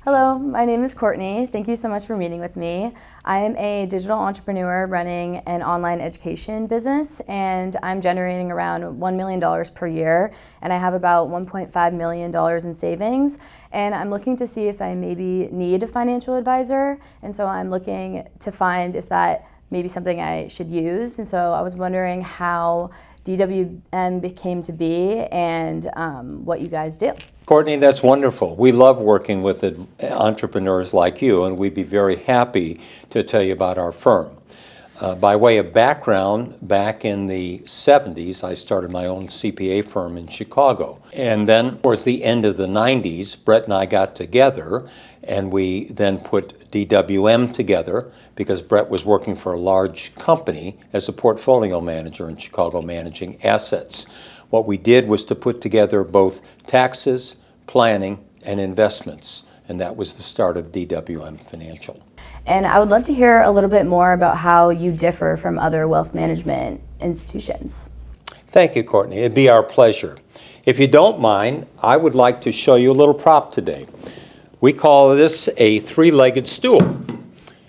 Hello, my name is Courtney. Thank you so much for meeting with me. I am a digital entrepreneur running an online education business, and I'm generating around $1 million per year, and I have about $1.5 million in savings, and I'm looking to see if I maybe need a financial advisor, and so I'm looking to find if that may be something I should use, and so I was wondering how DWM came to be and what you guys do. Courtney, that's wonderful. We love working with entrepreneurs like you, and we'd be very happy to tell you about our firm. By way of background, back in the 70s, I started my own CPA firm in Chicago. And then towards the end of the 90s, Brett and I got together, and we then put DWM together because Brett was working for a large company as a portfolio manager in Chicago, managing assets. What we did was to put together both taxes, planning, and investments, and that was the start of DWM Financial. And I would love to hear a little bit more about how you differ from other wealth management institutions. Thank you, Courtney. It'd be our pleasure. If you don't mind, I would like to show you a little prop today. We call this a three-legged stool.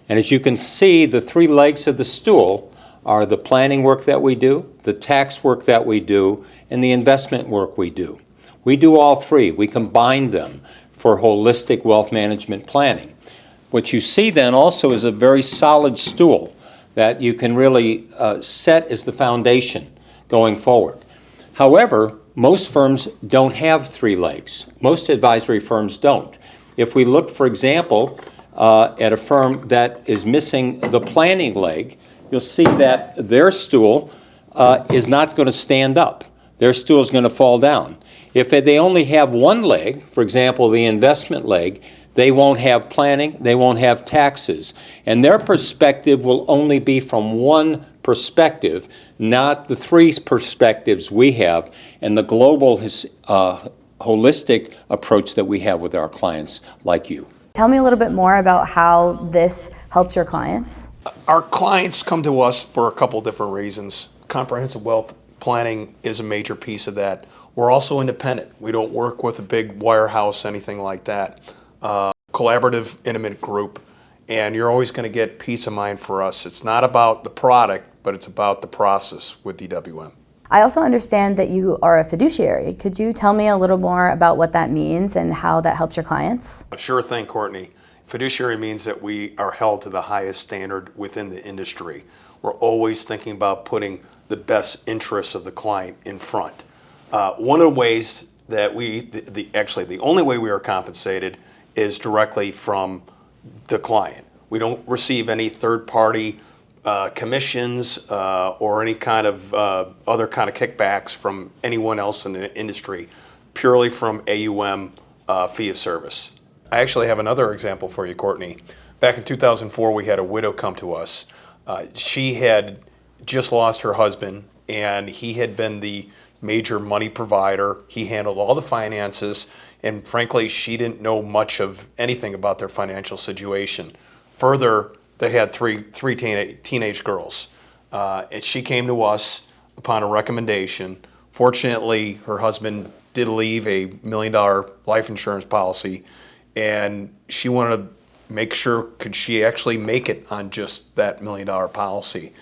And as you can see, the three legs of the stool are the planning work that we do, the tax work that we do, and the investment work we do. We do all three. We combine them for holistic wealth management planning. What you see then also is a very solid stool that you can really set as the foundation going forward. However, most firms don't have three legs. Most advisory firms don't. If we look, for example, at a firm that is missing the planning leg, you'll see that their stool is not going to stand up. Their stool is going to fall down. If they only have one leg, for example, the investment leg, they won't have planning, they won't have taxes. And their perspective will only be from one perspective, not the three perspectives we have and the global holistic approach that we have with our clients like you. Tell me a little bit more about how this helps your clients. Our clients come to us for a couple different reasons. Comprehensive wealth planning is a major piece of that. We're also independent. We don't work with a big wirehouse, anything like that. Collaborative, intimate group, and you're always going to get peace of mind for us. It's not about the product, but it's about the process with DWM. I also understand that you are a fiduciary. Could you tell me a little more about what that means and how that helps your clients? Sure thing, Courtney. Fiduciary means that we are held to the highest standard within the industry. We're always thinking about putting the best interests of the client in front. One of the ways that the only way we are compensated is directly from the client. We don't receive any third-party commissions or any kind of other kind of kickbacks from anyone else in the industry, purely from AUM fee of service. I actually have another example for you, Courtney. Back in 2004, we had a widow come to us. She had just lost her husband, and he had been the major money provider. He handled all the finances, and frankly, she didn't know much of anything about their financial situation. Further, they had three teenage girls. And she came to us upon a recommendation. Fortunately, her husband did leave a $1 million life insurance policy, and she wanted to make sure could she actually make it on just that $1 million policy.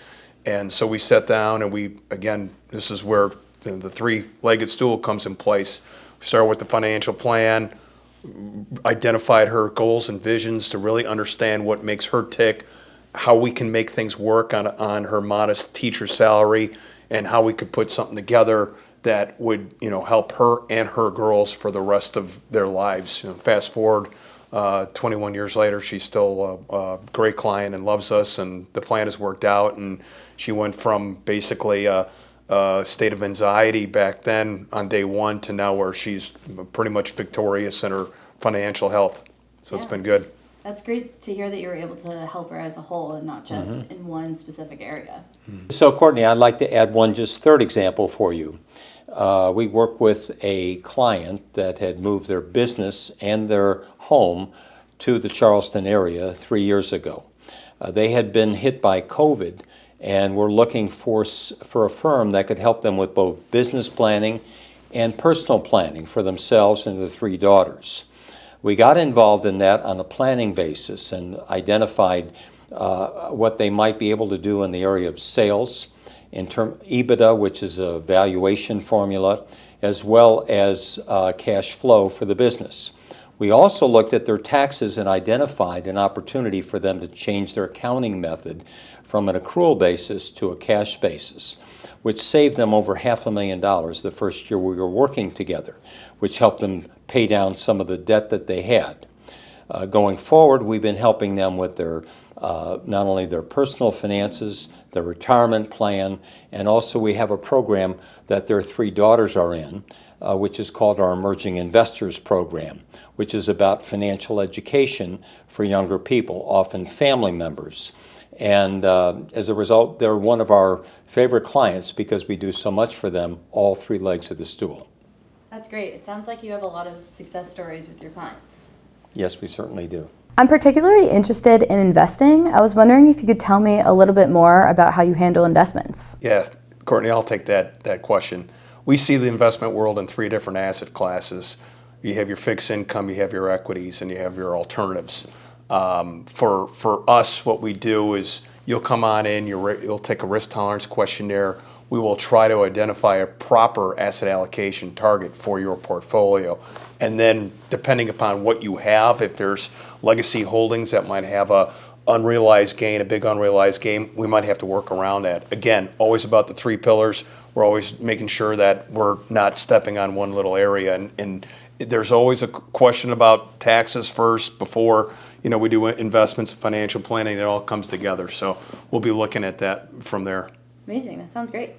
And so we sat down, and this is where the three-legged stool comes in place. We started with the financial plan, identified her goals and visions to really understand what makes her tick, how we can make things work on her modest teacher salary, and how we could put something together that would help her and her girls for the rest of their lives. Fast forward 21 years later, she's still a great client and loves us, and the plan has worked out, and she went from basically a state of anxiety back then on day one to now where she's pretty much victorious in her financial health. So It's been good. That's great to hear that you were able to help her as a whole and not just in one specific area. So Courtney, I'd like to add one third example for you. We work with a client that had moved their business and their home to the Charleston area 3 years ago. They had been hit by COVID and were looking for a firm that could help them with both business planning and personal planning for themselves and their three daughters. We got involved in that on a planning basis and identified what they might be able to do in the area of sales, in term EBITDA, which is a valuation formula, as well as cash flow for the business. We also looked at their taxes and identified an opportunity for them to change their accounting method from an accrual basis to a cash basis, which saved them over $500,000 the first year we were working together, which helped them pay down some of the debt that they had. Going forward, we've been helping them with their not only their personal finances, their retirement plan, and also we have a program that their 3 daughters are in, which is called our Emerging Investors Program, which is about financial education for younger people, often family members. And as a result, they're one of our favorite clients because we do so much for them, all 3 legs of the stool. That's great. It sounds like you have a lot of success stories with your clients. Yes, we certainly do. I'm particularly interested in investing. I was wondering if you could tell me a little bit more about how you handle investments. Yeah, Courtney, I'll take that question. We see the investment world in 3 different asset classes. You have your fixed income, you have your equities, and you have your alternatives. For us, what we do is you'll come on in, you'll take a risk tolerance questionnaire. We will try to identify a proper asset allocation target for your portfolio. And then depending upon what you have, if there's legacy holdings that might have a unrealized gain, a big unrealized gain, we might have to work around that. Again, always about the 3 pillars. We're always making sure that we're not stepping on one little area. And there's always a question about taxes first before we do investments, financial planning. It all comes together. So we'll be looking at that from there. Amazing. That sounds great.